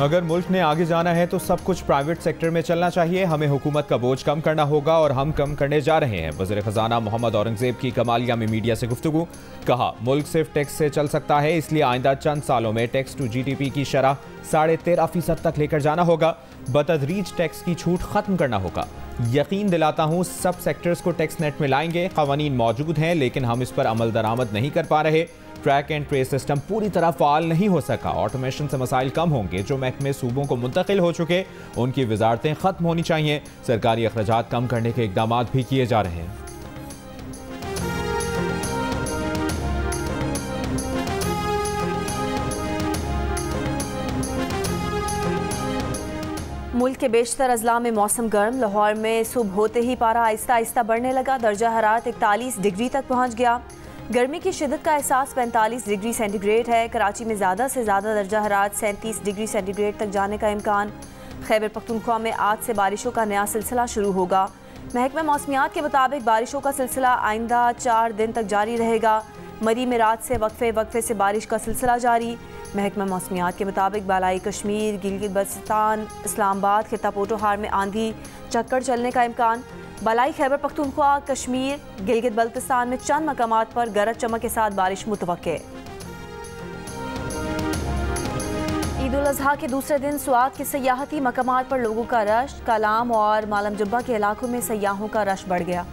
अगर मुल्क ने आगे जाना है तो सब कुछ प्राइवेट सेक्टर में चलना चाहिए। हमें हुकूमत का बोझ कम करना होगा और हम कम करने जा रहे हैं। वज़ीर ख़जाना मोहम्मद औरंगज़ेब की कमालिया में मीडिया से गुफ्तगू। कहा, मुल्क सिर्फ टैक्स से चल सकता है, इसलिए आइंदा चंद सालों में टैक्स टू GDP की शरह 13.5% तक लेकर जाना होगा। बतदरीज टैक्स की छूट खत्म करना होगा। यकीन दिलाता हूँ सब सेक्टर्स को टैक्स नेट में लाएंगे। क़वानीन मौजूद हैं लेकिन हम इस पर अमल दरामद नहीं कर पा रहे। ट्रैक एंड ट्रेस सिस्टम पूरी तरह फाल नहीं हो सका। ऑटोमेशन से मसाइल कम होंगे। जो महकमे सूबों को मुंतकिल हो चुके उनकी वजारतें खत्म होनी चाहिए। सरकारी अखराजात कम करने के इकदाम भी किए जा रहे हैं। मुल्क के बेशतर अजला में मौसम गर्म। लाहौर में सुबह होते ही पारा आहिस्ता आहिस्ता बढ़ने लगा। दर्जा हरारत 41 डिग्री तक पहुँच गया। गर्मी की शिद्दत का एहसास 45 डिग्री सेंटीग्रेड है। कराची में ज़्यादा से ज़्यादा दर्जा हरारत 37 डिग्री सेंटीग्रेड तक जाने का इम्कान। खैबर पख्तूनख्वा में आज से बारिशों का नया सिलसिला शुरू होगा। महकमा मौसमियात के मुताबिक बारिशों का सिलसिला आइंदा 4 दिन तक जारी रहेगा। मरी में रात से वक्फे से बारिश का सिलसिला जारी। महकमा मौसमियात के मुताबिक बालाई कश्मीर, गिलगित बल्तिस्तान, इस्लामाबाद, खिता पोटोहार में आंधी चक्कर चलने का इम्कान। बालाई खैबर पख्तूनख्वा, कश्मीर, गिलगित बल्तिस्तान में चंद मकामात पर गरज चमक के साथ बारिश मुतवक्के। ईद उल अज़हा के दूसरे दिन सुआद के सयाहती मकामात पर लोगों का रश। कालाम और मालम जुब्बा के इलाकों में सयाहों का रश बढ़ गया।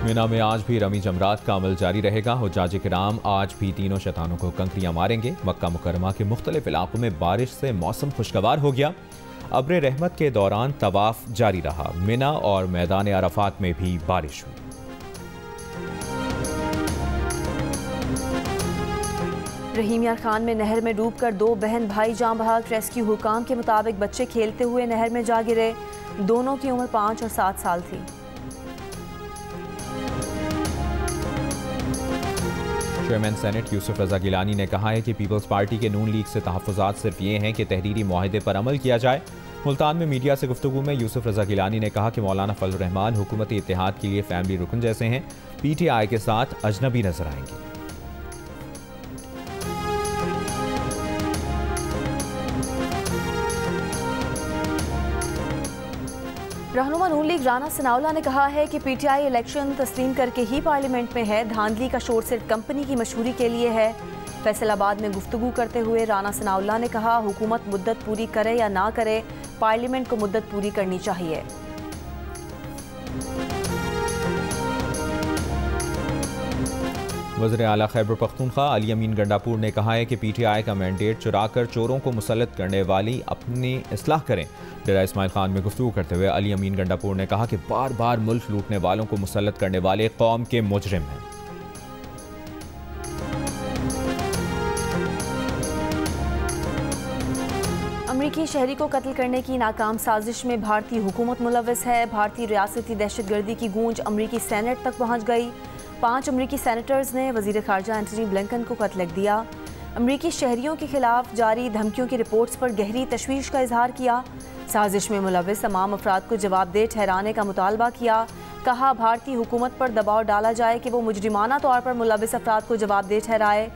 मिना में आज भी रमी जमरात का अमल जारी रहेगा। हुज्जाज किराम आज भी तीनों शैतानों को कंकरियां मारेंगे। मक्का मुकर्रमा के मुख्तलिफ इलाकों में बारिश से मौसम खुशगवार हो गया। अब्र रहमत के दौरान तवाफ जारी रहा। मिना और मैदान अरफात में भी बारिश हुई। रहीम यार खान में नहर में डूबकर 2 बहन भाई जान बहक। रेस्क्यू हुकाम के मुताबिक बच्चे खेलते हुए नहर में जा गिरे। दोनों की उम्र 5 और 7 साल थी। चेयरमैन सेनेट यूसुफ रजा गिलानी ने कहा है कि पीपल्स पार्टी के नून लीग से तहफ़्फ़ुज़ात सिर्फ ये हैं कि तहरीरी मुआहदे पर अमल किया जाए। मुल्तान में मीडिया से गुफ्तगू में यूसुफ रजा गिलानी ने कहा कि मौलाना फजल रहमान हुकूमती इत्तेहाद के लिए फैमिली रुकन जैसे हैं। PTI के साथ अजनबी नजर आएंगे। रहनुमा नून लीग राना सनाउल्लाह ने कहा है कि PTI इलेक्शन तस्लीम करके ही पार्लियामेंट में है। धांधली का शोर सिर्फ कंपनी की मशहूरी के लिए है। फैसलाबाद में गुफ्तगू करते हुए राना सनाउल्लाह ने कहा, हुकूमत मुद्दत पूरी करे या ना करे, पार्लियामेंट को मुद्दत पूरी करनी चाहिए। वज़ीर आला खैबर पख्तूनख्वा अली अमीन गंडापुर ने कहा है कि PTI का मैंडेट चुराकर चोरों को मुसल्लत करने वाली अपनी इस्लाह करें। डेरा इस्माइल खान में गुफ्तगू करते हुए अली अमीन गंडापुर ने कहा कि बार बार मुल्क लूटने वालों को मुसल्लत करने वाले कौम के मुजरिम हैं। अमरीकी शहरी को कत्ल करने की नाकाम साजिश में भारतीय हुकूमत मुलव्वस है। भारतीय रियासती दहशतगर्दी की गूंज अमरीकी सेनेट तक पहुंच गई। 5 अमरीकी सेनेटर्स ने वज़ीर ख़ारजा एंटनी ब्लिंकन को खत लिख दिया। अमरीकी शहरियों के खिलाफ जारी धमकियों की रिपोर्ट्स पर गहरी तशवीश का इजहार किया। साजिश में मुलव्वस तमाम अफराद को जवाबदेह ठहराने का मुतालबा किया। कहा, भारतीय हुकूमत पर दबाव डाला जाए कि वो मुजरिमाना तौर पर मुलव्वस अफराद को जवाबदेह ठहराए।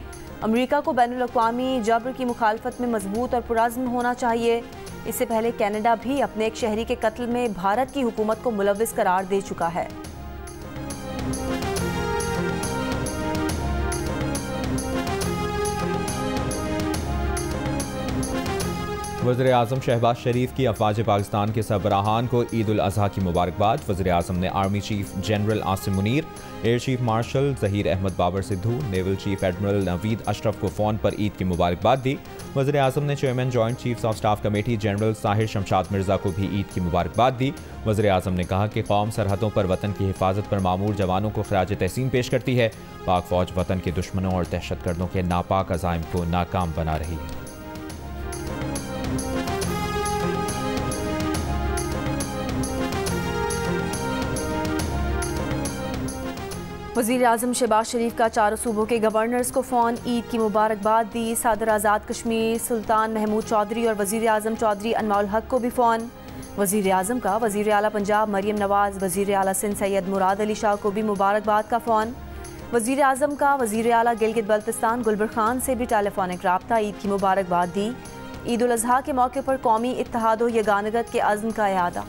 अमरीका को बैनुल-अक़वामी जबर की मुखालफत में मजबूत और पुरअज़्म होना चाहिए। इससे पहले कनाडा भी अपने एक शहरी के कत्ल में भारत की हुकूमत को मुलव्वस करार दे चुका है। वज़ीर आज़म शहबाज शरीफ की अफ़वाज पाकिस्तान के सरबराहान को ईद उल अज़हा की मुबारकबाद। वज़ीर आज़म ने army chief general Asim Munir, air chief marshal Zaheer Ahmed Babar Sidhu, naval chief admiral Naveed Ashraf को फ़ोन पर ईद की मुबारकबाद दी। वज़ीर आज़म ने chairman joint chiefs of staff committee general Sahir Shamshad Mirza को भी ईद की मुबारकबाद दी। वज़ीर आज़म ने कहा कि कौम सरहदों पर वतन की हिफाजत पर मामूर जवानों को खराज तहसीन पेश करती है। पाक फ़ौज वतन के दुश्मनों और दहशतगर्दों के नापाक अज़ाइम को नाकाम बना रही है। वज़ीर आज़म शहबाज शरीफ का 4 सूबों के गवर्नर्स को फ़ोन, ईद की मुबारकबाद दी। सदर आज़ाद कश्मीर सुल्तान महमूद चौधरी और वज़ीर आज़म चौधरी अनवाउल हक को भी फ़ोन। वज़ीर आज़म का वज़ीर आला पंजाब मरीम नवाज़, वज़ीर आला सिंध सैयद मुराद अली शाह को भी मुबारकबाद का फ़ोन। वज़ीर आज़म का वज़ीर आला गिलगित बल्तिस्तान गुलबर खान से भी टेलीफोनिक राब्ता, ईद की मुबारकबाद दी। ईद उल अज़हा के मौके पर कौमी इत्तेहाद व यगानगत के अज़्म का इयादा।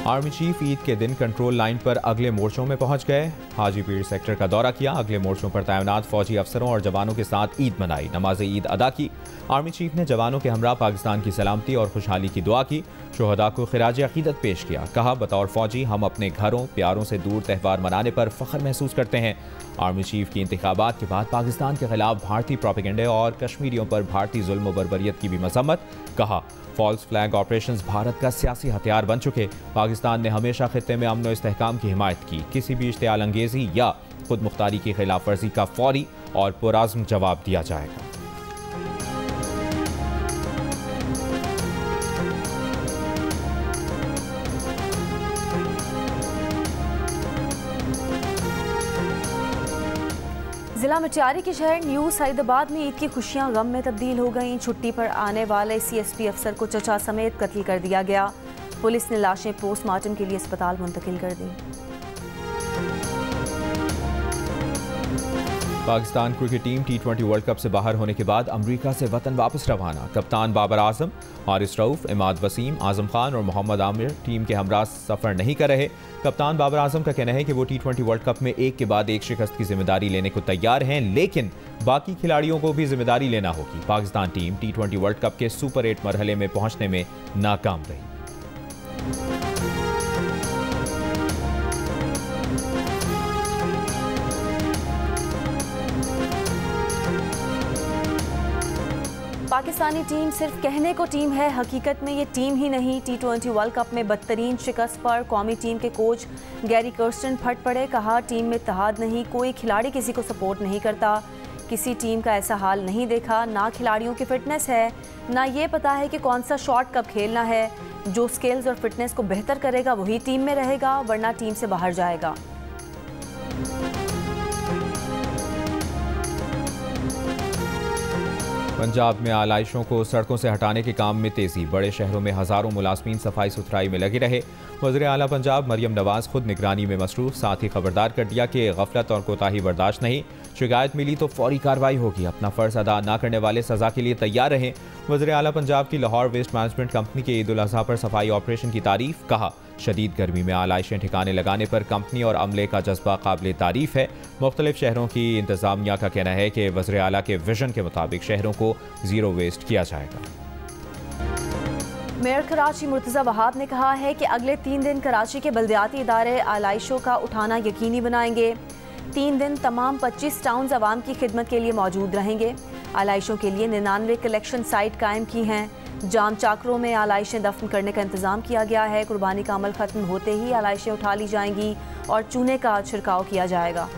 आर्मी चीफ ईद के दिन कंट्रोल लाइन पर अगले मोर्चों में पहुंच गए। हाजीपीर सेक्टर का दौरा किया, अगले मोर्चों पर तैनात फौजी अफसरों और जवानों के साथ ईद मनाई, नमाज ईद अदा की। आर्मी चीफ ने जवानों के हमरा पाकिस्तान की सलामती और खुशहाली की दुआ की, शुहदा को खिराज अकीदत पेश किया। कहा, बतौर फौजी हम अपने घरों प्यारों से दूर त्यौहार मनाने पर फख्र महसूस करते हैं। आर्मी चीफ की इंतखाबात के बाद पाकिस्तान के खिलाफ भारतीय प्रोपेगेंडे और कश्मीरियों पर भारतीय जुल्म व बर्बरियत की भी मजम्मत। कहा, फॉल्स फ्लैग ऑपरेशंस भारत का सियासी हथियार बन चुके। पाकिस्तान ने हमेशा खित्ते में अमन व इस्तेहकाम की हिमायत की। किसी भी इश्तियाल अंगेजी या खुद मुख्तारी की खिलाफ वर्जी का फौरी और पुराज़्म जवाब दिया जाएगा। जिला मटियारी के शहर न्यू सईदाबाद में ईद की खुशियां गम में तब्दील हो गईं। छुट्टी पर आने वाले CSP अफसर को चचा समेत कत्ल कर दिया गया। पुलिस ने लाशें पोस्टमार्टम के लिए अस्पताल मुंतकिल कर दी। Pakistan cricket team T20 world cup से बाहर होने के बाद अमरीका से वतन वापस रवाना। कप्तान बाबर आजम, हारिस रऊफ, इमाद वसीम, आजम खान और मोहम्मद आमिर टीम के हमरा सफ़र नहीं कर रहे। कप्तान बाबर आजम का कहना है कि वो T20 वर्ल्ड कप में एक के बाद एक शिकस्त की जिम्मेदारी लेने को तैयार हैं, लेकिन बाकी खिलाड़ियों को भी जिम्मेदारी लेना होगी। Pakistan team T20 world cup के सुपर 8 मरहले में पहुंचने में नाकाम रही। पाकिस्तानी टीम सिर्फ कहने को टीम है, हकीकत में ये टीम ही नहीं। T20 वर्ल्ड कप में बदतरीन शिकस्त पर कौमी टीम के कोच गैरी कर्स्टन फट पड़े। कहा, टीम में इत्तेहाद नहीं, कोई खिलाड़ी किसी को सपोर्ट नहीं करता। किसी टीम का ऐसा हाल नहीं देखा। ना खिलाड़ियों की फिटनेस है, ना ये पता है कि कौन सा शॉट कब खेलना है। जो स्किल्स और फिटनेस को बेहतर करेगा वही टीम में रहेगा, वरना टीम से बाहर जाएगा। पंजाब में आलाइशों को सड़कों से हटाने के काम में तेजी। बड़े शहरों में हज़ारों मुलाजमीन सफाई सुथराई में लगे रहे। वज़ीर आला पंजाब मरियम नवाज खुद निगरानी में मसरूफ, साथ ही खबरदार कर दिया कि गफलत और कोताही बर्दाश्त नहीं। शिकायत मिली तो फौरी कार्रवाई होगी। अपना फ़र्ज अदा न करने वाले सज़ा के लिए तैयार रहें। वज़ीर आला पंजाब की लाहौर वेस्ट मैनेजमेंट कंपनी के ईद उल अज़हा पर सफाई ऑपरेशन की तारीफ। कहा, शदीद गर्मी में आलाइशें ठिकाने लगाने पर कंपनी और अमले का जज्बा काबिल तारीफ है। मुख्तलिफ शहरों की इंतजामिया का कहना है कि वज़ीर आला के विजन के मुताबिक शहरों को ज़ीरो वेस्ट किया जाएगा। मेयर कराची मुर्तज़ा वहाब ने कहा है कि अगले 3 दिन कराची के बल्दियाती इदारे आलाइशों का उठाना यकीनी बनाएंगे। 3 दिन तमाम 25 टाउन्स अवाम की खिदमत के लिए मौजूद रहेंगे। आलाइशों के लिए 99 कलेक्शन साइट कायम की हैं। जाम चाकरों में आलाइशें दफन करने का इंतजाम किया गया है। कुर्बानी का अमल खत्म होते ही आलाइशें उठा ली जाएंगी और चूने का छिड़काव किया जाएगा।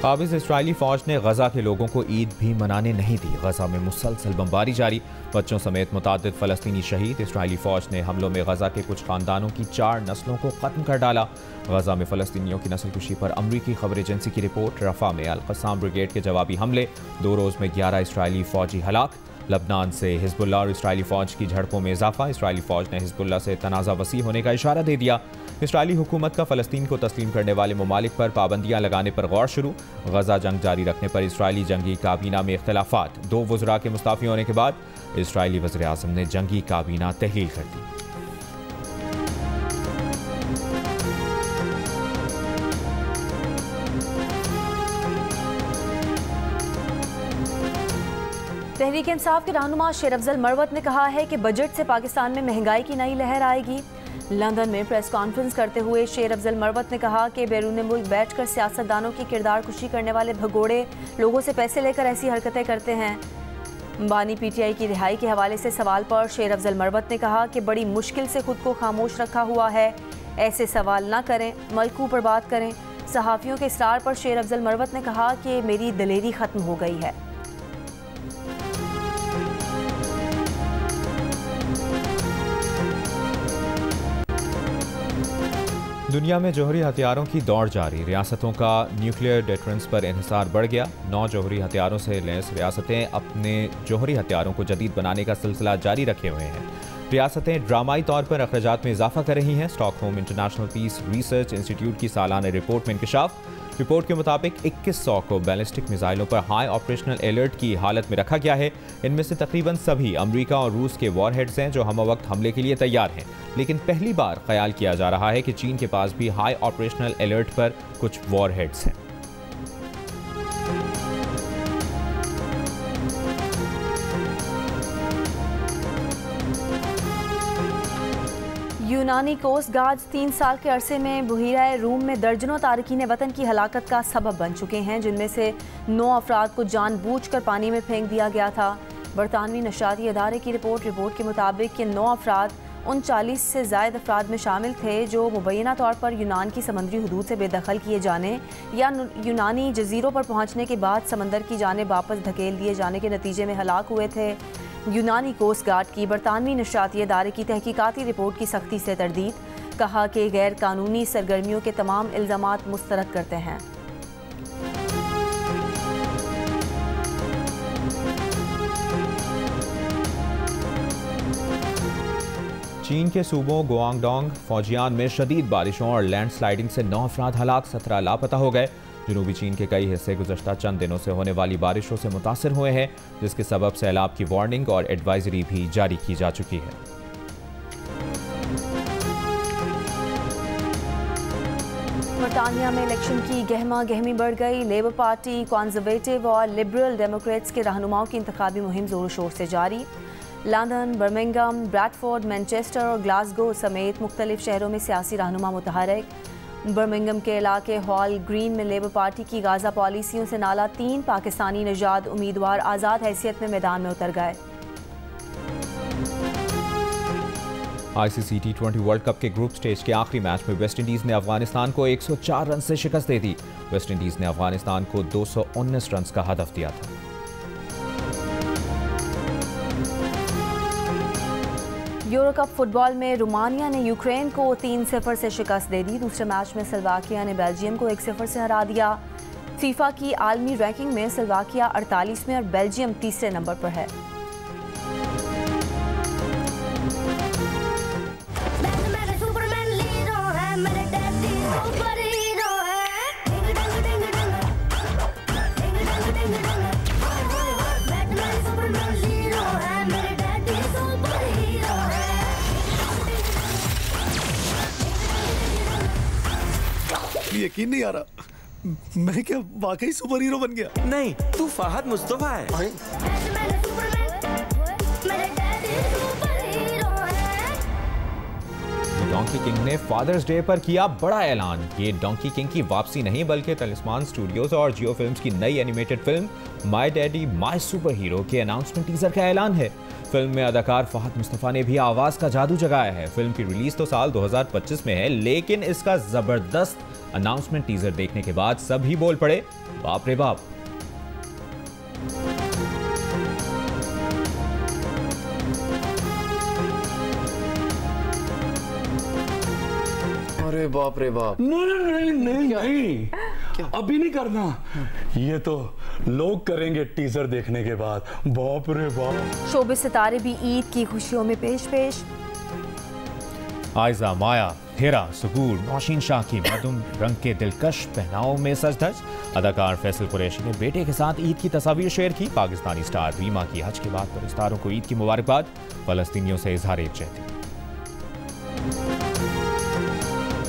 काबिज़ इस्राइली फ़ौज ने गजा के लोगों को ईद भी मनाने नहीं दी। गजा में मुसलसल बमबारी जारी, बच्चों समेत मुतादिद फ़लस्तीनी शहीद। इस्राइली फ़ौज ने हमलों में गजा के कुछ ख़ानदानों की 4 नस्लों को ख़त्म कर डाला। गजा में फ़लस्तीनियों की नस्लकुशी पर अमरीकी खबर एजेंसी की रिपोर्ट। रफ़ा में अल-क़स्साम ब्रिगेड के जवाबी हमले, 2 रोज़ में 11 इस्राइली फ़ौजी हलाक। लबनान से हिजबुल्लाह और इस्राइली फ़ौज की झड़पों में इजाफा। इस्राइली फ़ौज ने हिजबुल्लाह से तनाज़ा वसी होने का इशारा दे दिया। इस्राइली हुकूमत का फ़लस्तीन को तस्लीम करने वाले ममालिक पर पाबंदियाँ लगाने पर गौर शुरू। गजा जंग जारी रखने पर इस्राइली जंगी काबीना में इख्तलाफात। 2 वज़रा के मुस्ताफ़ी होने के बाद इस्राइली वज़ीर आज़म ने जंगी काबीना तहलील कर दी। तहरीक इंसाफ के रहनुमा शेर अफजल मरवत ने कहा है कि बजट से पाकिस्तान में महंगाई की नई लहर आएगी। लंदन में प्रेस कॉन्फ्रेंस करते हुए शेर अफजल मरवत ने कहा कि बैरून मुल्क बैठकर सियासतदानों की किरदार कुशी करने वाले भगोड़े लोगों से पैसे लेकर ऐसी हरकतें करते हैं। बानी PTI की रिहाई के हवाले से सवाल पर शेर अफजल मरवत ने कहा कि बड़ी मुश्किल से खुद को खामोश रखा हुआ है, ऐसे सवाल ना करें, मलकू पर बात करें। सहाफ़ियों के इसरार पर शेर अफजल मरवत ने कहा कि मेरी दलेरी ख़त्म हो गई है। दुनिया में जौहरी हथियारों की दौड़ जारी, रियासतों का न्यूक्लियर डेटरेंस पर इन्हिसार बढ़ गया। 9 जौहरी हथियारों से लैस रियासतें अपने जौहरी हथियारों को जदीद बनाने का सिलसिला जारी रखे हुए हैं। रियासतें ड्रामाई तौर पर अखराजात में इजाफा कर रही हैं। Stockholm International Peace Research Institute की सालाना रिपोर्ट में इंकशाफ। रिपोर्ट के मुताबिक 2100 को बैलिस्टिक मिसाइलों पर हाई ऑपरेशनल अलर्ट की हालत में रखा गया है। इनमें से तकरीबन सभी अमेरिका और रूस के वॉरहेड्स हैं जो हम वक्त हमले के लिए तैयार हैं। लेकिन पहली बार ख्याल किया जा रहा है कि चीन के पास भी हाई ऑपरेशनल अलर्ट पर कुछ वॉरहेड्स हैं। यूनानी कोस्ट गार्ड्स 3 साल के अरसे में बुहीरा रूम में दर्जनों तारकीन वतन की हलाकत का सबब बन चुके हैं, जिनमें से 9 अफराद को जानबूझकर पानी में फेंक दिया गया था। बरतानवी नशाती अदारे की रिपोर्ट के मुताबिक ये 9 अफराद उन 40 से ज़ायद अफराद में शामिल थे जो मुबैना तौर पर यूनान की समंदरी हदूद से बेदखल किए जाने या यूनानी जजीरों पर पहुँचने के बाद समंदर की जानिब वापस धकेल दिए जाने के नतीजे में हलाक हुए थे। यूनानी कोस्ट गार्ड की बरतानवी नशाती अदारे की तहकीकाती रिपोर्ट की सख्ती से तरदीद, कहा कि गैर कानूनी सरगर्मियों के तमाम इल्ज़ामात मुस्तरद करते हैं। चीन के सूबों गुआंगडोंग फौजियान में शदीद बारिशों और लैंडस्लाइडिंग से 9 अफराद हलाक, 17 लापता हो गए। जनूबी चीन के कई हिस्से गुज़श्ता चंद दिनों से होने वाली बारिशों से मुतासिर हुए हैं, जिसके सबब सैलाब की वार्निंग और एडवाइजरी भी जारी की जा चुकी है। बरतानिया में इलेक्शन की गहमा गहमी बढ़ गई। लेबर पार्टी, कॉन्जर्वेटिव और लिबरल डेमोक्रेट्स के रहनुमाओं की इंतखाबी मुहिम जोर शोर से जारी। लंदन, बर्मिंघम, ब्रैडफोर्ड, मैनचेस्टर और ग्लासगो समेत मुख्तलिफ शहरों में सियासी रहनुमा मुतहरक। बर्मिंघम के इलाके हॉल ग्रीन में लेबर पार्टी की गाजा पॉलिसियों से नाला 3 पाकिस्तानी नजाद उम्मीदवार आज़ाद हैसियत में मैदान में उतर गए। ICC T20 वर्ल्ड कप के ग्रुप स्टेज के आखिरी मैच में वेस्ट इंडीज ने अफगानिस्तान को 104 रन से शिकस्त दे दी। वेस्ट इंडीज ने अफगानिस्तान को 219 रन का हदफ दिया था। यूरो कप फुटबॉल में रोमानिया ने यूक्रेन को 3-0 से शिकस्त दे दी। दूसरे मैच में स्लोवाकिया ने बेल्जियम को 1-0 से हरा दिया। फीफा की आलमी रैंकिंग में स्लोवाकिया 48वें और बेल्जियम तीसरे नंबर पर है। यकीन नहीं आ रहा, मैं क्या वाकई सुपर हीरो बन गया? नहीं, तू फहद मुस्तफा है। डोंकी किंग ने फादर्स डे पर किया बड़ा ऐलान। ये डोंकी किंग की वापसी नहीं बल्कि तलिस्मान स्टूडियोज और जियो फिल्म्स की नई animated film my daddy my super hero के अनाउंसमेंट टीजर का ऐलान है। फिल्म में अदाकार फहद मुस्तफा ने भी आवाज का जादू जगाया है। फिल्म की रिलीज तो साल 2025 में है, लेकिन इसका जबरदस्त अनाउंसमेंट टीजर देखने के बाद सभी बोल पड़े, बाप रे बाप। अरे बाप रे बाप। नहीं, अभी नहीं करना, ये तो लोग करेंगे टीजर देखने के बाद। बाप रे बाप। शोबिस सितारे भी ईद की खुशियों में पेश। आयजा, माया, हेरा, सुकूर, नौशीन शाह की मदुम रंग के दिलकश पहनावों में सज-धज। अदाकार फैसल कुरैशी ने बेटे के साथ ईद की तस्वीर शेयर की। पाकिस्तानी स्टार रीमा की हज के बाद परिस्तारों को ईद की मुबारकबाद। फलस्तीनियों से इजहार यकजहती।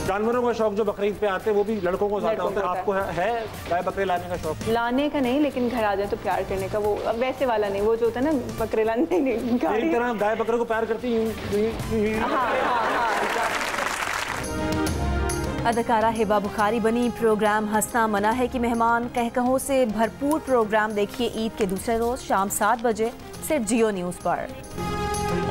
जानवरों का शौक जो बकरीद पे आते हैं वो भी लड़कों को ज्यादा होता है। आपको है गाय बकरे लाने का शौक? लाने का नहीं, लेकिन घर आ जाए तो प्यार करने का, वो वैसे वाला नहीं, वो जो होता है ना बकरे लाने नहीं। तरह गाय बकरे को प्यार करती अदाकारा हिबा बुखारी बनी। प्रोग्राम हंसना मना है कि मेहमान कहकहों से भरपूर प्रोग्राम देखिए ईद के दूसरे रोज शाम 7 बजे सिर्फ जियो न्यूज पर।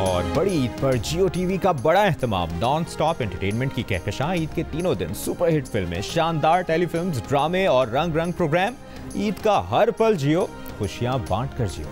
और बड़ी ईद पर जियो टीवी का बड़ा एहतमाम। नॉन स्टॉप एंटरटेनमेंट की कहकशां। ईद के तीनों दिन सुपरहिट फिल्में, शानदार टेलीफिल्म्स, ड्रामे और रंग रंग प्रोग्राम। ईद का हर पल जियो, खुशियां बांट कर जियो।